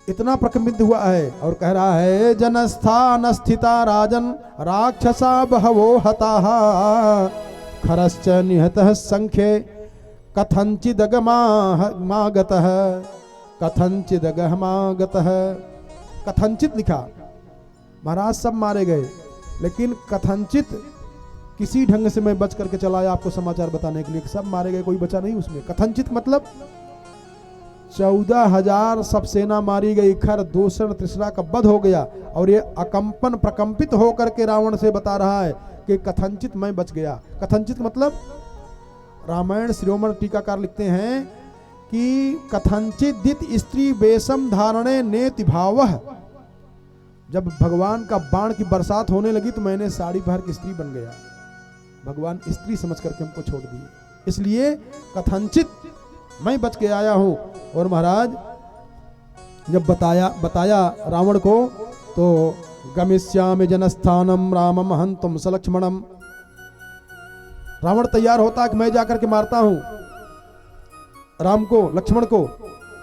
इतना प्रकंपित हुआ है और कह रहा है, जनस्थान स्थिता राजन राक्षसा बहवो हताः खरश्च निहतः संख्ये कथंचिदगमागतः कथंचिदगमागतः। कथंचित लिखा, महाराज सब मारे गए, लेकिन कथंचित किसी ढंग से मैं बच करके चला आया आपको समाचार बताने के लिए। सब मारे गए, कोई बचा नहीं उसमें। कथंचित मतलब 14,000 सब सेना मारी गई, खर दूषण तृष्णा का वध हो गया। और ये अकंपन प्रकंपित होकर के रावण से बता रहा है कि कथंचित मैं बच गया। कथंचित मतलब रामायण शिरोमणि टीकाकार लिखते हैं कि कथंचित दित स्त्री बेशम धारणे नेति भावः। जब भगवान का बाण की बरसात होने लगी तो मैंने साड़ी पहन की स्त्री बन गया। भगवान स्त्री समझ करके हमको छोड़ दिए, इसलिए कथंचित मैं बच के आया हूं। और महाराज जब बताया रावण को, तो गमिष्यामि जनस्थानम रामम हंतुम सलक्ष्मणम। रावण तैयार होता है कि मैं जाकर के मारता हूं राम को, लक्ष्मण को।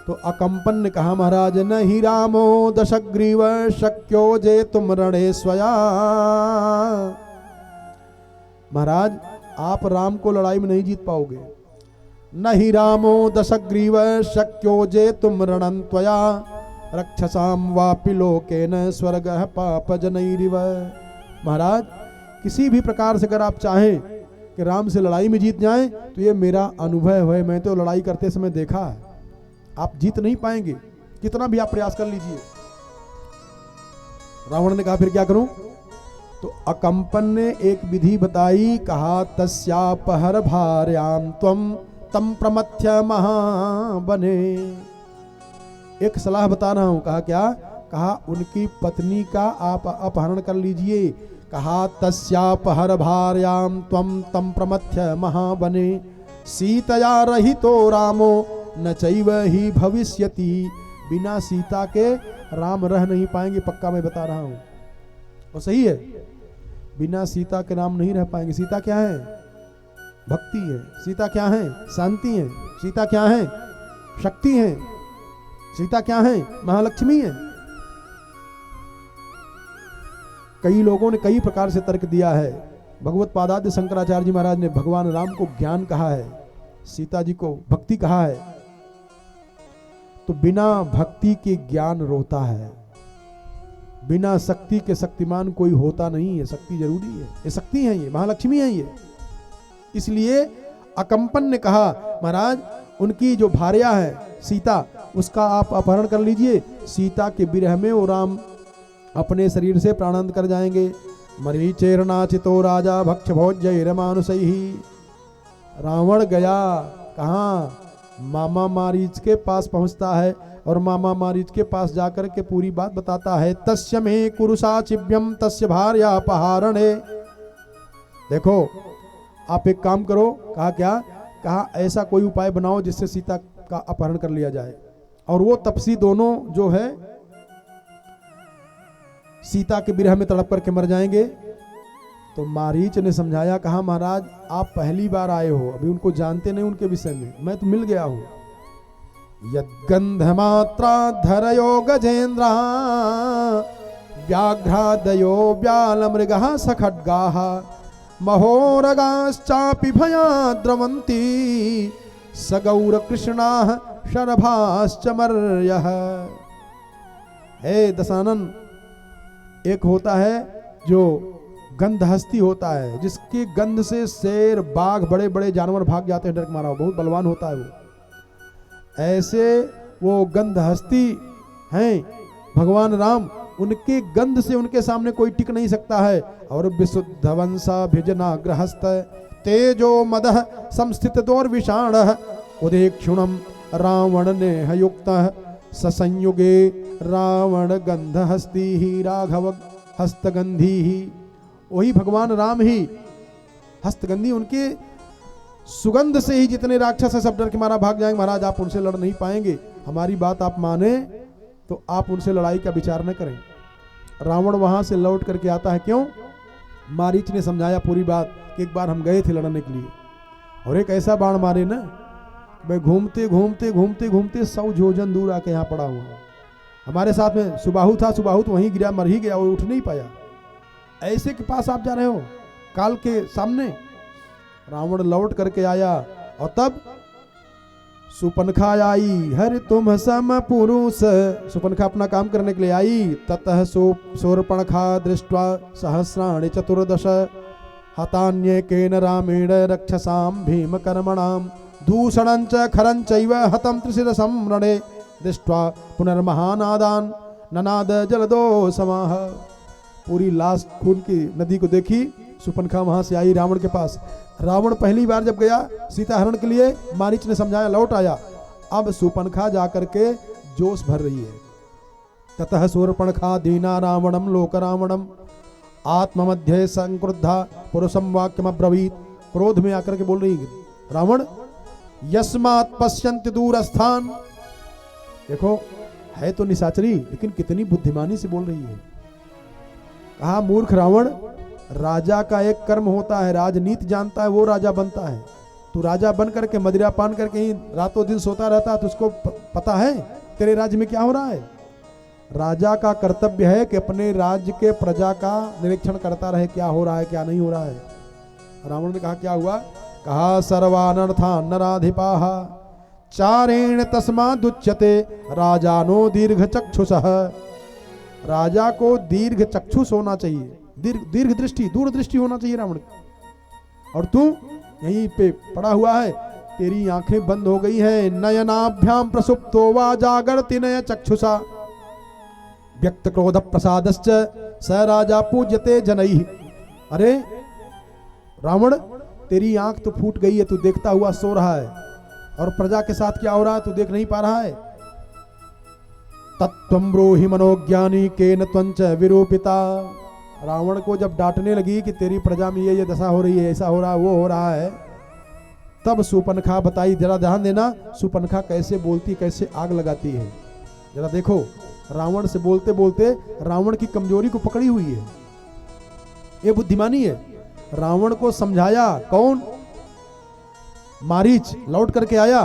तो अकंपन ने कहा, महाराज नहीं रामो दशग्रीव शक्यो जे तुम रणे स्वया। महाराज आप राम को लड़ाई में नहीं जीत पाओगे। नहीं रामो दशग्रीव शक्यो जे तुम रणं त्वया रक्षसाम वापि लोकेन स्वर्गः पाप जनैरिव। महाराज किसी भी प्रकार से अगर आप चाहें कि राम से लड़ाई में जीत जाएं, तो ये मेरा अनुभव है, मैं तो लड़ाई करते समय देखा है, आप जीत नहीं पाएंगे, कितना भी आप प्रयास कर लीजिए। रावण ने कहा फिर क्या करूं? तो अकंपन ने एक विधि बताई, कहा तस्यापहर भार्यां त्वं तम प्रमथ्य महाबने। एक सलाह बता रहा हूं। कहा क्या? कहा उनकी पत्नी का आप अपहरण कर लीजिए। कहा तस्यापहर भार्यां त्वं तम प्रमथ्य महाबने सीतया रहितो रामो न चैव ही भविष्यति। बिना सीता के राम रह नहीं पाएंगे, पक्का मैं बता रहा हूं। और सही है, बिना सीता के राम नहीं रह पाएंगे। सीता क्या है? भक्ति है। सीता क्या है? शांति है। सीता क्या है? शक्ति है। सीता क्या है? महालक्ष्मी है। कई लोगों ने कई प्रकार से तर्क दिया है। भगवत पादाद्य शंकराचार्य जी महाराज ने भगवान राम को ज्ञान कहा है, सीता जी को भक्ति कहा है। तो बिना भक्ति के ज्ञान रोता है, बिना शक्ति के शक्तिमान कोई होता नहीं है। शक्ति जरूरी है, ये शक्ति है, ये महालक्ष्मी है ये। इसलिए अकंपन ने कहा, महाराज उनकी जो भार्या है सीता, उसका आप अपहरण कर लीजिए। सीता के विरह में वो राम अपने शरीर से प्राणांत कर जाएंगे। मरीचेरनाचितो राजा भक्ष भोज्यैरमानुषैहि। रावण गया कहाँ? मामा मारीच के पास पहुंचता है और मामा मारीच के पास जाकर के पूरी बात बताता है। तस्य में कुरुषा चिव्यम तस्य भार्या अपहारणे। देखो आप एक काम करो। कहा क्या? कहा ऐसा कोई उपाय बनाओ जिससे सीता का अपहरण कर लिया जाए। और वो तपसी दोनों जो है सीता के विरह में तड़प करके मर जाएंगे। तो मारीच ने समझाया, कहा महाराज आप पहली बार आए हो, अभी उनको जानते नहीं उनके विषय में, मैं तो मिल गया हूं। यद्गंधमात्रा धरयो गजेन्द्रा व्याघ्रादयो व्यालमृगः सखड्गाः महोरगाश्चापि भयाद्रवन्ति सगौर कृष्णाः शरभाश्च मर्यः। हे दशानन, एक होता है जो गंधहस्ती होता है, जिसकी गंध से शेर बाघ बड़े बड़े जानवर भाग जाते हैं, डर मारा, बहुत बलवान होता है वो। ऐसे वो गंधहस्ती हैं भगवान राम, उनके गंध से उनके सामने कोई टिक नहीं सकता है। और विशुद्ध वंशा भिजनाग्रहस्त तेजो मदः संस्थित दौर्विषाणः उदेक्षुणम रावण ने युक्तः ससंयुगे रावण गंधहस्ती ही राघव हस्तगंधी ही। वही भगवान राम ही हस्तगंधी, उनके सुगंध से ही जितने राक्षस है सब डर के मारा भाग जाएंगे। महाराज आप उनसे लड़ नहीं पाएंगे, हमारी बात आप माने तो आप उनसे लड़ाई का विचार न करें। रावण वहां से लौट करके आता है। क्यों? मारीच ने समझाया पूरी बात कि एक बार हम गए थे लड़ने के लिए और एक ऐसा बाण मारे ना, मैं घूमते घूमते घूमते घूमते 100 योजन दूर आके यहाँ पड़ा हुआ। हमारे साथ में सुबाहु था, सुबाहु तो वहीं गिरा, मर ही गया, वो उठ नहीं पाया। ऐसे के पास आप जा रहे हो, काल के सामने। रावण लौट करके आया और तब सुपनखा आई, हरि तुम सम पुरुष। सुपनखा अपना काम करने के लिए आई। ततः शूर्पणखा दृष्ट्वा सहस्राणि चतुर्दश हतान्येकेन रामेण रक्षसां भीम कर्मणाम दूषणं च खरं चैव हतं त्रिशिरसं रणे दृष्ट्वा पुनर्महानादान ननाद जलदो समाह। पूरी लाश खून की नदी को देखी, सुपनखा वहां से आई रावण के पास। रावण पहली बार जब गया सीता हरण के लिए, मारीच ने समझाया, लौट आया। अब सुपनखा जाकर के जोश भर रही है। ततः शूर्पणखा दीना रावणम लोक रावणम आत्ममध्ये संक्रुद्धा पुरुषम वाक्यम अब्रवीत। क्रोध में आकर के बोल रही, रावण यस्मात् पश्यन्ति दूरस्थान। देखो है तो निशाचरी, लेकिन कितनी बुद्धिमानी से बोल रही है। कहा, मूर्ख रावण, राजा का एक कर्म होता है, राजनीति जानता है वो राजा बनता है। तू राजा बन करके मदिरा पान करके ही रातों दिन सोता रहता है, तो उसको पता है तेरे राज्य में क्या हो रहा है। राजा का कर्तव्य है कि अपने राज्य के प्रजा का निरीक्षण करता रहे, क्या हो रहा है क्या नहीं हो रहा है। रावण ने कहा, क्या हुआ? कहा, सर्वानर्थान् नराधिपाः चारेण तस्मादुच्यते राजानो दीर्घ चक्षुषः। राजा को दीर्घ चक्षुष होना चाहिए, दीर्घ दृष्टि, दूरदृष्टि होना चाहिए रावण। और तू यहीं पे पड़ा हुआ है, तेरी आंखें बंद हो गई है। नयनाभ्याम प्रसुप्तो वा जागर्ति नय चक्षुषा व्यक्त क्रोध प्रसादश्च स राजा पूज्यते जनैः। अरे रावण, तेरी आंख तो फूट गई है, तू देखता हुआ सो रहा है, और प्रजा के साथ क्या हो रहा है तू देख नहीं पा रहा है। तत्त्वं ब्रूहि मनोज्ञानी केन त्वंच विरूपिता। रावण को जब डांटने लगी कि तेरी प्रजा में ये दशा हो रही है, ऐसा हो रहा है, वो हो रहा है, तब सुपनखा बताई। जरा ध्यान देना, सुपनखा कैसे बोलती, कैसे आग लगाती है। जरा देखो, रावण से बोलते बोलते रावण की कमजोरी को पकड़ी हुई है। ये बुद्धिमानी है। रावण को समझाया कौन? मारीच लौट करके आया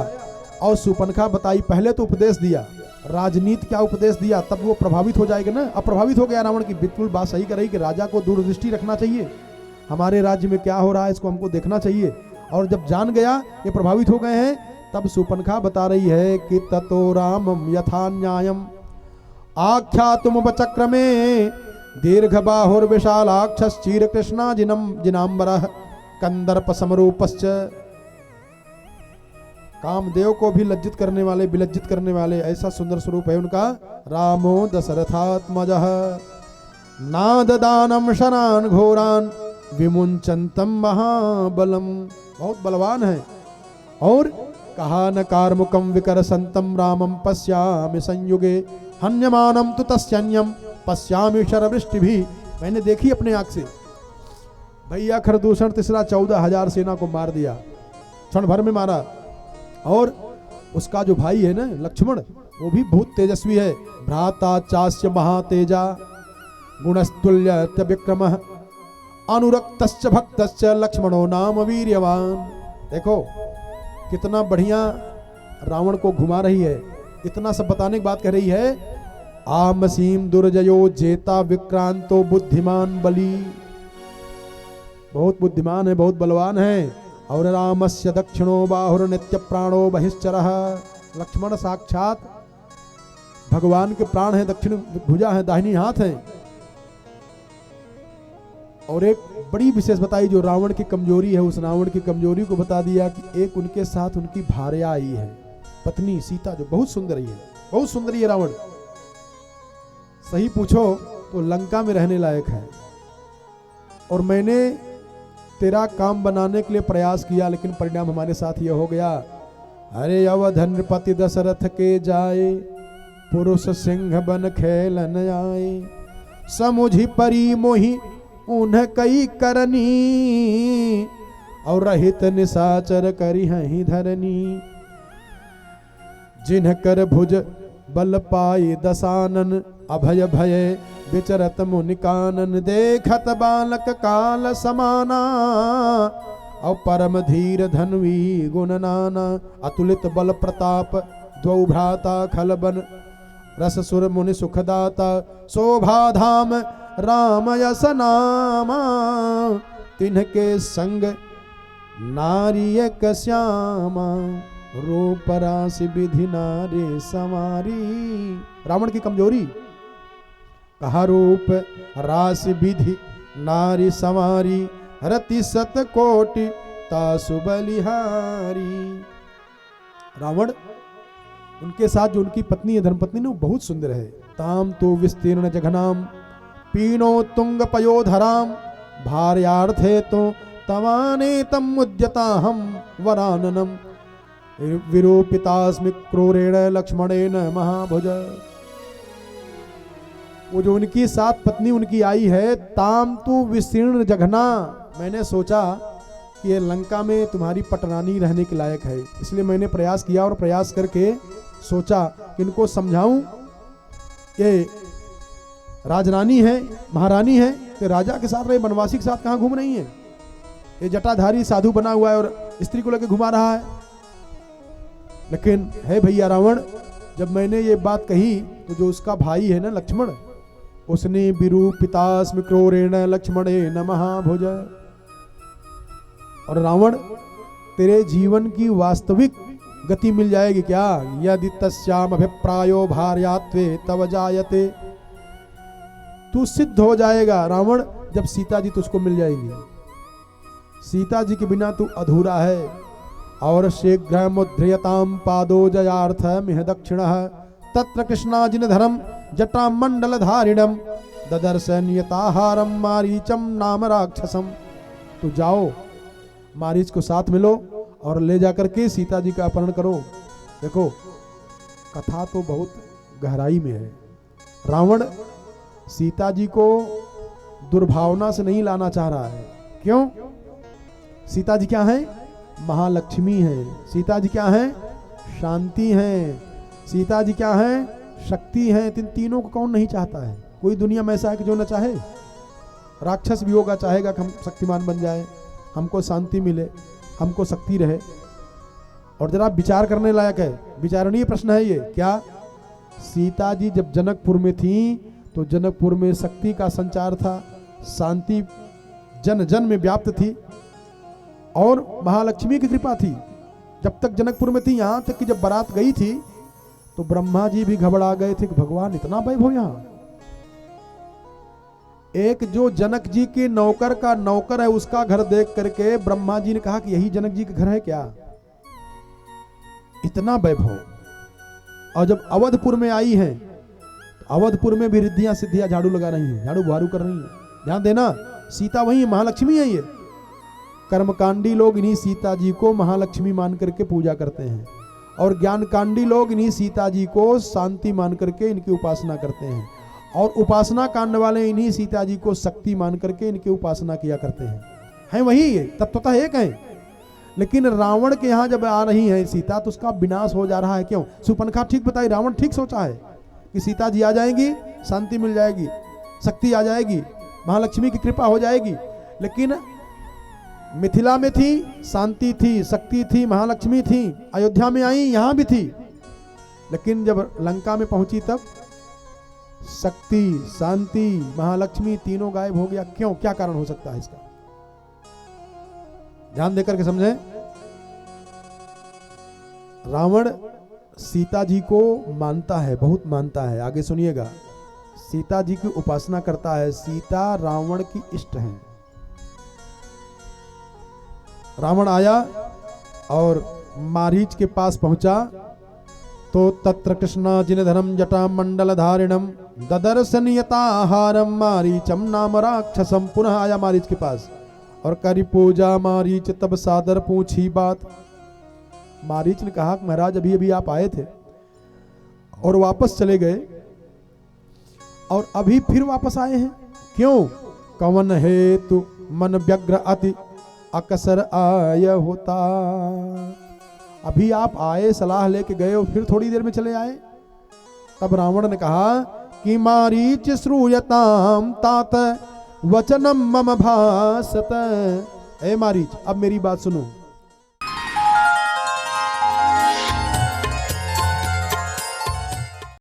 और सुपनखा बताई। पहले तो उपदेश दिया, राजनीति क्या उपदेश दिया, तब वो प्रभावित हो जाएगा ना। अब प्रभावित हो गया रावण की, बिल्कुल बात सही कर रही कि राजा को दूरदृष्टि रखना चाहिए, हमारे राज्य में क्या हो रहा है इसको हमको देखना चाहिए। और जब जान गया ये प्रभावित हो गए हैं, तब सुपनखा बता रही है कि ततो रामम यथा न्यायम आख्यातुम उपचक्रमे दीर्घ बाहुर्विशालाक्षश्चीर कृष्णा जिनांबरः कंदर्प समरूपश्च। कामदेव को भी लज्जित करने वाले, विलज्जित करने वाले, ऐसा सुंदर स्वरूप है उनका। रामो दशरथात्मजः नाददानम शरान घोरान विमुंचन्तम महाबलम। बहुत बलवान है। और कहा, न कार्मुकम विकरसंतम रामम पश्यामि संयुगे हन्यमानम तु तस्यन्यम पश्यामि शरवृष्टि भी। मैंने देखी अपने आंख से। भैया खरदूषण तीसरा 14,000 सेना को मार दिया, क्षण भर में मारा। और उसका जो भाई है ना लक्ष्मण, वो भी बहुत तेजस्वी है। भ्राता चास्य महातेजा गुणस्तुल्य विक्रमः अनुरक्तश्च भक्तश्च लक्ष्मणो नाम वीर्यवान। देखो कितना बढ़िया रावण को घुमा रही है। इतना सब बताने की बात कह रही है। आमसीम दुर्जयो जेता विक्रांतो बुद्धिमान बली। बहुत बुद्धिमान है, बहुत बलवान है। और रामस्य दक्षिणो बाहुर नित्य प्राणो बहिश्चरः। लक्ष्मण साक्षात भगवान के प्राण है, दक्षिण भुजा है, दाहिनी हाथ है। और एक बड़ी विशेष बताई जो रावण की कमजोरी है, उस रावण की कमजोरी को बता दिया कि एक उनके साथ उनकी भार्या आई है, पत्नी सीता, जो बहुत सुंदरी है, बहुत सुंदरी है रावण। सही पूछो तो लंका में रहने लायक है। और मैंने तेरा काम बनाने के लिए प्रयास किया, लेकिन परिणाम हमारे साथ यह हो गया। अरे अवधनपति दशरथ के जाए पुरुष सिंह बन खेलन आए। समुझी परी मोहि उन्ह कई करनी और रहित निशाचर करी हहीं धरनी। जिन्ह कर भुज बल पाए दसानन अभय भय विचरत मुनिकानन। देखत बालक काल समाना और परम धीर धनवी गुण नाना। अतुलित बल प्रताप द्वौ भ्राता खलबन रस सुर मुनि सुखदाता शोभा धाम राम यस नामा, तिन्हके संग नारी एक श्यामा, रूप राशि विधि नारे समारी। रावण की कमजोरी, कहा रूप राशि विधि नारी समारी, रति सत कोटि तासु बलिहारी। रावण, उनके साथ जो उनकी पत्नी है, धर्मपत्नी ने, वो बहुत सुंदर है। ताम तो विस्तीर्ण जघनाम पीनो तुंग पयोधराम, भार्यार्थे तो तवाने तम उद्यता हम वराननम, विरूपितास्मि क्रूरेण लक्ष्मणेन महाभुज। वो जो उनकी साथ पत्नी उनकी आई है, ताम तु विस्तीर्ण जघना, मैंने सोचा कि ये लंका में तुम्हारी पटरानी रहने के लायक है, इसलिए मैंने प्रयास किया और प्रयास करके सोचा कि इनको समझाऊं, ये राजरानी है, महारानी है, तो राजा के साथ रहे, वनवासी के साथ कहां घूम रही है। ये जटाधारी साधु बना हुआ है और स्त्री को लेकर घुमा रहा है। लेकिन है भैया रावण, जब मैंने ये बात कही तो जो उसका भाई है ना लक्ष्मण, उसने विरूपितास्मि क्रूरेण लक्ष्मणेन महाभुज। और रावण, तेरे जीवन की वास्तविक गति मिल जाएगी क्या? यदि तस्याम अभिप्रायो भार्यात्वे तव जायते, तू सिद्ध हो जाएगा रावण जब सीता जी तुझको मिल जाएगी। सीता जी के बिना तू अधूरा है। और शीघ्र मुद्रियताम पादो जयार्थ मिह दक्षिण, तत्र कृष्णाजिन धरम जटा मंडल धारिणम, ददर्श नियताहारम मारीचम नाम राक्षसम। तो जाओ, मारीच को साथ मिलो और ले जाकर के सीता जी का अपहरण करो। देखो, कथा तो बहुत गहराई में है। रावण सीता जी को दुर्भावना से नहीं लाना चाह रहा है। क्यों? सीता जी क्या है? महालक्ष्मी है। सीता जी क्या है? शांति है। सीता जी क्या है? शक्ति है। इन तीनों को कौन नहीं चाहता है? कोई दुनिया में ऐसा है कि जो न चाहे? राक्षस भी होगा, चाहेगा कि हम शक्तिमान बन जाए, हमको शांति मिले, हमको शक्ति रहे। और जरा विचार करने लायक है, विचारणीय प्रश्न है ये। क्या सीता जी जब जनकपुर में थी तो जनकपुर में शक्ति का संचार था, शांति जन जन में व्याप्त थी और महालक्ष्मी की कृपा थी। जब तक जनकपुर में थी, यहां तक कि जब बारात गई थी तो ब्रह्मा जी भी घबरा गए थे कि भगवान इतना वैभव यहां। एक जो जनक जी के नौकर का नौकर है, उसका घर देख करके ब्रह्मा जी ने कहा कि यही जनक जी का घर है क्या? इतना वैभव। और जब अवधपुर में आई है, तो अवधपुर में भी रिद्धियां सिद्धियां झाड़ू लगा रही हैं, झाड़ू बुहारू कर रही हैं। ध्यान देना, सीता वही महालक्ष्मी है। ये कर्मकांडी लोग इन्हीं सीता जी को महालक्ष्मी मान करके पूजा करते हैं, और ज्ञानकांडी लोग इन्हीं सीता जी को शांति मान करके इनकी उपासना करते हैं, और उपासना कांड वाले इन्हीं सीता जी को शक्ति मान करके इनकी उपासना किया करते हैं वही है, तत्वतः एक है। लेकिन रावण के यहाँ जब आ रही है सीता, तो उसका विनाश हो जा रहा है। क्यों? सुपनखा ठीक बताई, रावण ठीक सोचा है कि सीता जी आ जाएंगी, शांति मिल जाएगी, शक्ति आ जाएगी, महालक्ष्मी की कृपा हो जाएगी। लेकिन मिथिला में थी, शांति थी, शक्ति थी, महालक्ष्मी थी। अयोध्या में आई, यहां भी थी। लेकिन जब लंका में पहुंची तब शक्ति, शांति, महालक्ष्मी तीनों गायब हो गया। क्यों? क्या कारण हो सकता है इसका? ध्यान देकर के समझें। रावण सीता जी को मानता है, बहुत मानता है। आगे सुनिएगा, सीता जी की उपासना करता है। सीता रावण की इष्ट है। रावण आया और मारीच के पास पहुंचा तो तत्र कृष्ण जिन धर्म जटा मंडल धारिणम ददर्शन यताहारम मारीचम नाम राक्षसम। पुनः आया मारीच के पास और करी पूजा। मारीच तब सादर पूछी बात। मारीच ने कहा कि महाराज अभी अभी आप आए थे और वापस चले गए, और अभी फिर वापस आए हैं, क्यों? कवन हेतु मन व्यग्र अति अकसर आय होता। अभी आप आए, सलाह लेके गए और फिर थोड़ी देर में चले आए। तब रावण ने कहा कि मारीच श्रूयताम तात वचनम मम भासत। ए मारीच, अब मेरी बात सुनो।